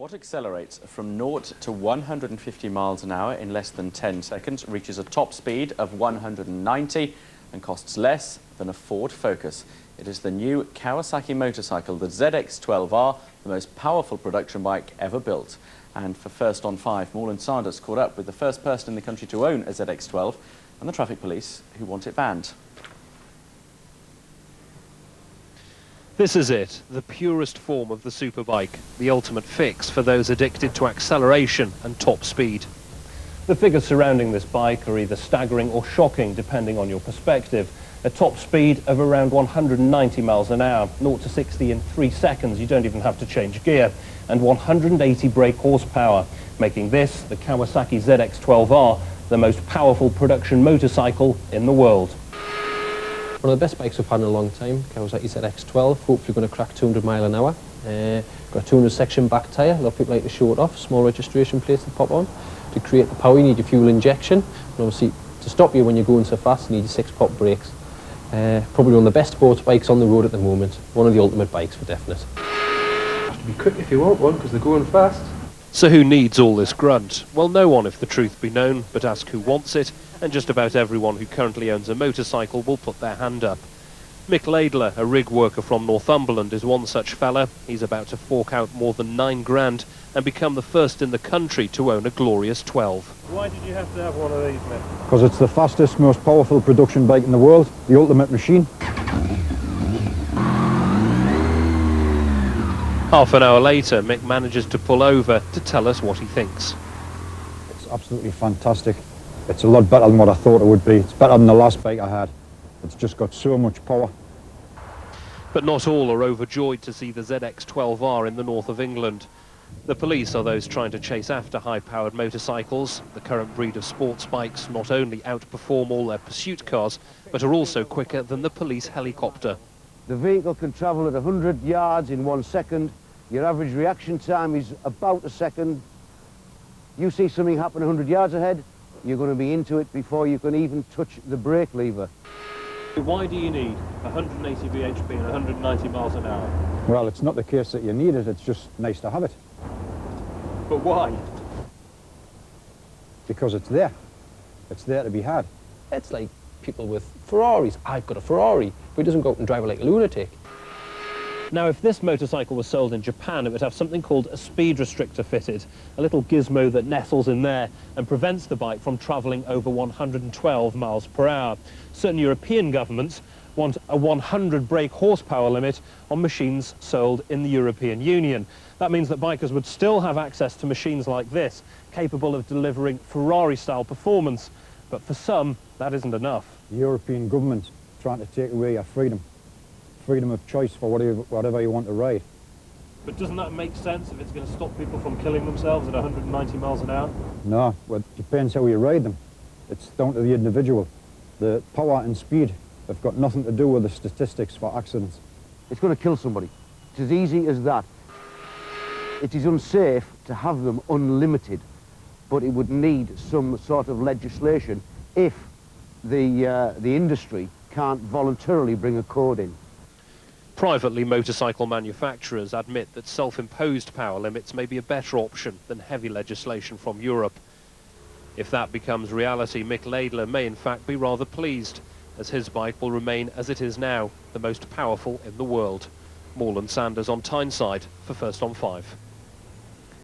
What accelerates from 0 to 150 miles an hour in less than 10 seconds, reaches a top speed of 190 and costs less than a Ford Focus. It is the new Kawasaki motorcycle, the ZX-12R, the most powerful production bike ever built. And for First on 5, Morland Sanders caught up with the first person in the country to own a ZX-12 and the traffic police who want it banned. This is it, the purest form of the superbike, the ultimate fix for those addicted to acceleration and top speed. The figures surrounding this bike are either staggering or shocking, depending on your perspective. A top speed of around 190 miles an hour, 0 to 60 in 3 seconds, you don't even have to change gear, and 180 brake horsepower, making this, the Kawasaki ZX-12R, the most powerful production motorcycle in the world. One of the best bikes we've had in a long time, Kawasaki ZX-12, hopefully going to crack 200 mile an hour. Got a 200 section back tyre, a lot of people like to show it off, small registration plates to pop on. To create the power you need your fuel injection, and obviously to stop you when you're going so fast you need your 6-pop brakes. Probably one of the best sports bikes on the road at the moment, one of the ultimate bikes for definite. You have to be quick if you want one because they're going fast. So who needs all this grunt? Well, no one if the truth be known, but ask who wants it, and just about everyone who currently owns a motorcycle will put their hand up. Mick Laidler, a rig worker from Northumberland, is one such fella. He's about to fork out more than 9 grand and become the first in the country to own a glorious 12. Why did you have to have one of these, Mick? Because it's the fastest, most powerful production bike in the world, the ultimate machine. Half an hour later, Mick manages to pull over to tell us what he thinks. It's absolutely fantastic. It's a lot better than what I thought it would be. It's better than the last bike I had. It's just got so much power. But not all are overjoyed to see the ZX-12R in the north of England. The police are those trying to chase after high-powered motorcycles. The current breed of sports bikes not only outperform all their pursuit cars, but are also quicker than the police helicopter. The vehicle can travel at 100 yards in 1 second. Your average reaction time is about a second. You see something happen 100 yards ahead, you're going to be into it before you can even touch the brake lever. Why do you need 180 bhp and 190 miles an hour? Well, it's not the case that you need it, it's just nice to have it. But why? Because it's there. It's there to be had. It's like people with Ferraris. I've got a Ferrari, but he doesn't go out and drive it like a lunatic. Now, if this motorcycle was sold in Japan, it would have something called a speed restrictor fitted, a little gizmo that nestles in there and prevents the bike from travelling over 112 miles per hour. Certain European governments want a 100 brake horsepower limit on machines sold in the European Union. That means that bikers would still have access to machines like this, capable of delivering Ferrari-style performance. But for some, that isn't enough. The European government trying to take away your freedom of choice for whatever you want to ride. But doesn't that make sense if it's going to stop people from killing themselves at 190 miles an hour? No, well, it depends how you ride them. It's down to the individual. The power and speed have got nothing to do with the statistics for accidents. It's going to kill somebody. It's as easy as that. It is unsafe to have them unlimited, but it would need some sort of legislation if the industry can't voluntarily bring a code in. Privately, motorcycle manufacturers admit that self-imposed power limits may be a better option than heavy legislation from Europe. If that becomes reality, Mick Laidler may in fact be rather pleased, as his bike will remain as it is now, the most powerful in the world. Morland Sanders on Tyneside for First on 5.